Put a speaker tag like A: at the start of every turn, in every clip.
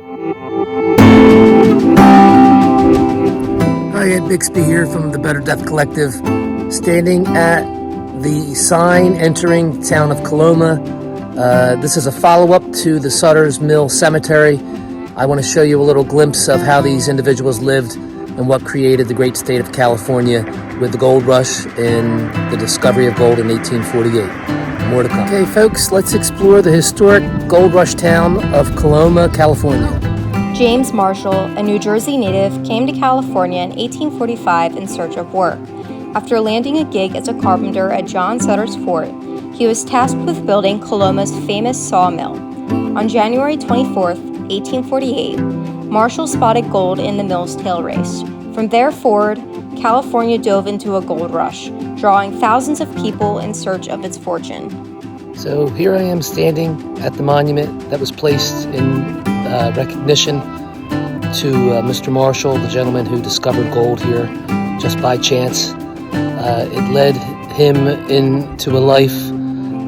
A: Hi, Ed Bixby here from the Better Death Collective, standing at the sign entering the town of Coloma. This is a follow-up to the Sutters Mill Cemetery. I want to show you a little glimpse of how these individuals lived and what created the great state of California with the gold rush and the discovery of gold in 1848. More to come. Okay, folks, let's explore the historic gold rush town of Coloma, California.
B: James Marshall, a New Jersey native, came to California in 1845 in search of work. After landing a gig as a carpenter at John Sutter's Fort, he was tasked with building Coloma's famous sawmill. On January 24, 1848, Marshall spotted gold in the mill's tail race. From there forward, California dove into a gold rush, drawing thousands of people in search of its fortune.
A: So here I am standing at the monument that was placed in recognition to Mr. Marshall, the gentleman who discovered gold here just by chance. It led him into a life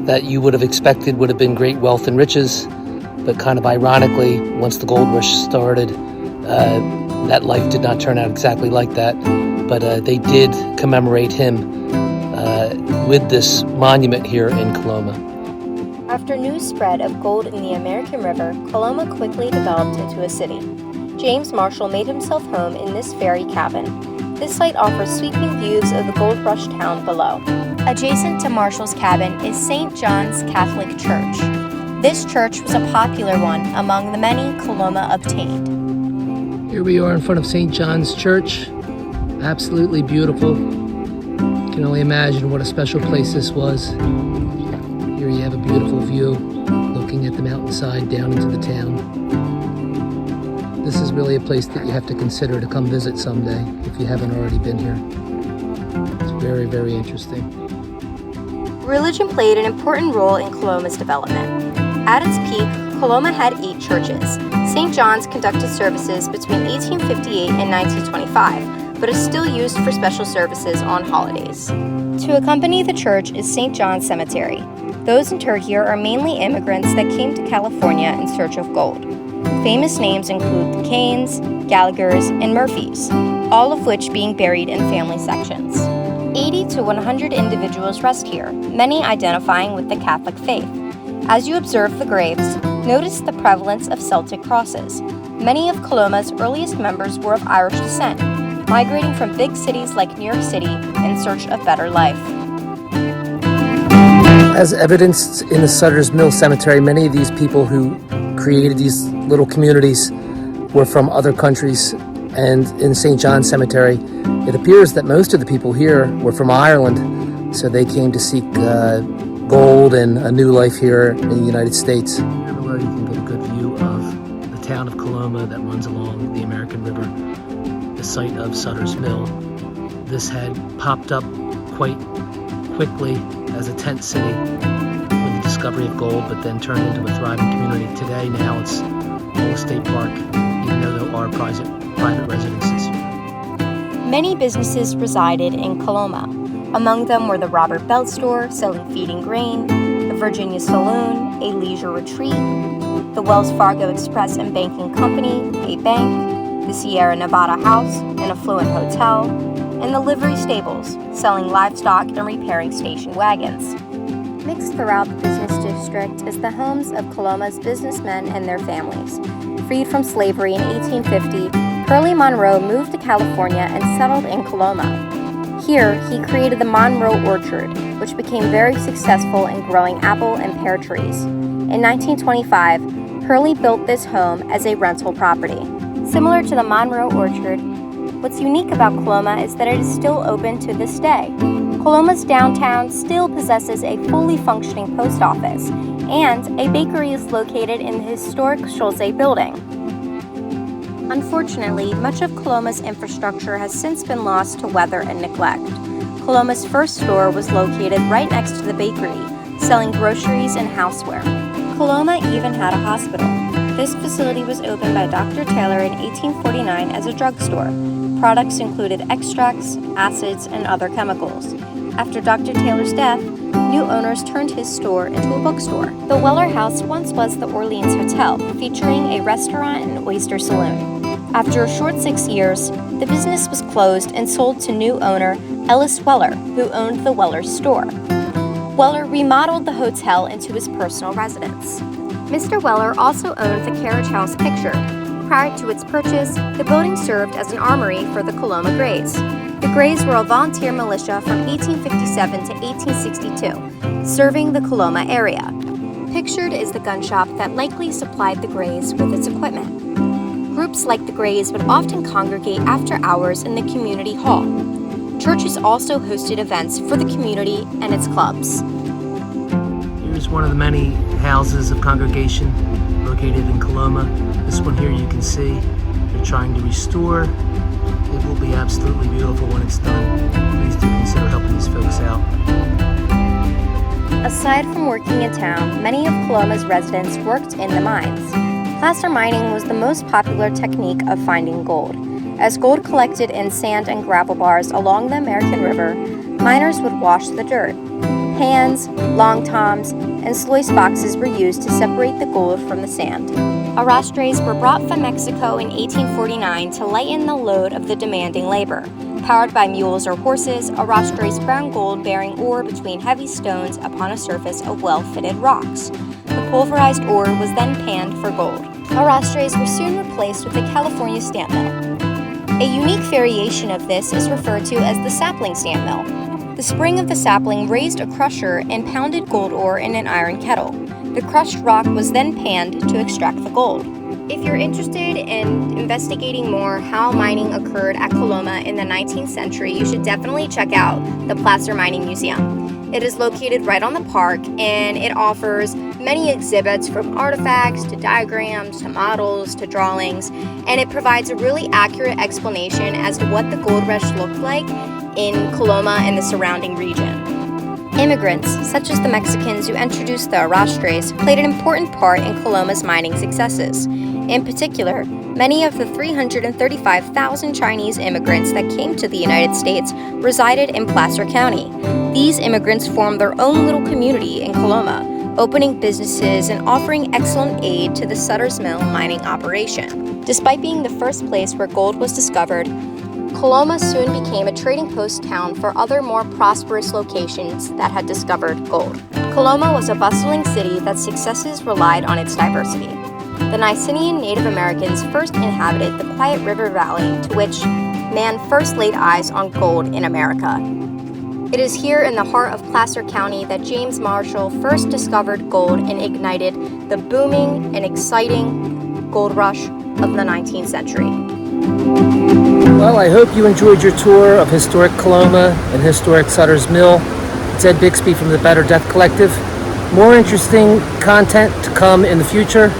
A: that you would have expected would have been great wealth and riches, but kind of ironically, once the gold rush started, that life did not turn out exactly like that. But they did commemorate him with this monument here in Coloma.
B: After news spread of gold in the American River, Coloma quickly developed into a city. James Marshall made himself home in this very cabin. This site offers sweeping views of the gold rush town below. Adjacent to Marshall's cabin is St. John's Catholic Church. This church was a popular one among the many Coloma obtained.
A: Here we are in front of St. John's Church. Absolutely beautiful. You can only imagine what a special place this was. Here you have a beautiful view looking at the mountainside down into the town. This is really a place that you have to consider to come visit someday if you haven't already been here. It's very, very interesting.
B: Religion played an important role in Coloma's development. At its peak, Coloma had 8 churches. St. John's conducted services between 1858 and 1925, but is still used for special services on holidays. To accompany the church is St. John's Cemetery. Those interred here are mainly immigrants that came to California in search of gold. Famous names include the Cains, Gallaghers, and Murphys, all of which being buried in family sections. 80 to 100 individuals rest here, many identifying with the Catholic faith. As you observe the graves, notice the prevalence of Celtic crosses. Many of Coloma's earliest members were of Irish descent, migrating from big cities like New York City in search of better life.
A: As evidenced in the Sutters Mill Cemetery, many of these people who created these little communities were from other countries. And in St. John's Cemetery, it appears that most of the people here were from Ireland, so they came to seek gold and a new life here in the United States. Here below you can get a good view of the town of Coloma that runs along the American River, the site of Sutters Mill. This had popped up quite quickly as a tent city with the discovery of gold, but then turned into a thriving community. Today, now it's all a state park, even though there are private residences here.
B: Many businesses resided in Coloma. Among them were the Robert Bell Store, selling feed and grain, the Virginia Saloon, a leisure retreat, the Wells Fargo Express and Banking Company, a bank, the Sierra Nevada House, an affluent hotel, and the livery stables, selling livestock and repairing station wagons. Mixed throughout the business district is the homes of Coloma's businessmen and their families. Freed from slavery in 1850, Curly Monroe moved to California and settled in Coloma. Here, he created the Monroe Orchard, which became very successful in growing apple and pear trees. In 1925, Curly built this home as a rental property. Similar to the Monroe Orchard, what's unique about Coloma is that it is still open to this day. Coloma's downtown still possesses a fully functioning post office, and a bakery is located in the historic Schulze building. Unfortunately, much of Coloma's infrastructure has since been lost to weather and neglect. Coloma's first store was located right next to the bakery, selling groceries and houseware. Coloma even had a hospital. This facility was opened by Dr. Taylor in 1849 as a drugstore. Products included extracts, acids, and other chemicals. After Dr. Taylor's death, new owners turned his store into a bookstore. The Weller House once was the Orleans Hotel, featuring a restaurant and oyster saloon. After a short 6 years, the business was closed and sold to new owner Ellis Weller, who owned the Weller store. Weller remodeled the hotel into his personal residence. Mr. Weller also owned the Carriage House picture. Prior to its purchase, the building served as an armory for the Coloma Greys. The Greys were a volunteer militia from 1857 to 1862, serving the Coloma area. Pictured is the gun shop that likely supplied the Greys with its equipment. Groups like the Greys would often congregate after hours in the community hall. Churches also hosted events for the community and its clubs.
A: Here's one of the many houses of congregation located in Coloma. This one here you can see they're trying to restore. It will be absolutely beautiful when it's done. Please do consider helping these folks out.
B: Aside from working in town, many of Coloma's residents worked in the mines. Placer mining was the most popular technique of finding gold. As gold collected in sand and gravel bars along the American River, miners would wash the dirt. Pans, long toms, and sluice boxes were used to separate the gold from the sand. Arrastres were brought from Mexico in 1849 to lighten the load of the demanding labor. Powered by mules or horses, arrastres ground gold-bearing ore between heavy stones upon a surface of well-fitted rocks. The pulverized ore was then panned for gold. Arrastres were soon replaced with the California stamp mill. A unique variation of this is referred to as the sapling stamp mill. The spring of the sapling raised a crusher and pounded gold ore in an iron kettle. The crushed rock was then panned to extract the gold. If you're interested in investigating more how mining occurred at Coloma in the 19th century, you should definitely check out the Placer Mining Museum. It is located right on the park, and it offers many exhibits from artifacts to diagrams to models to drawings, and it provides a really accurate explanation as to what the gold rush looked like in Coloma and the surrounding region. Immigrants, such as the Mexicans who introduced the arrastres, played an important part in Coloma's mining successes. In particular, many of the 335,000 Chinese immigrants that came to the United States resided in Placer County. These immigrants formed their own little community in Coloma, opening businesses and offering excellent aid to the Sutters Mill mining operation. Despite being the first place where gold was discovered, Coloma soon became a trading post town for other more prosperous locations that had discovered gold. Coloma was a bustling city that successes relied on its diversity. The Nicenian Native Americans first inhabited the quiet river valley to which man first laid eyes on gold in America. It is here in the heart of Placer County that James Marshall first discovered gold and ignited the booming and exciting gold rush of the 19th century.
A: Well, I hope you enjoyed your tour of historic Coloma and historic Sutters Mill. It's Ed Bixby from the Better Death Collective. More interesting content to come in the future.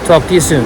A: Talk to you soon.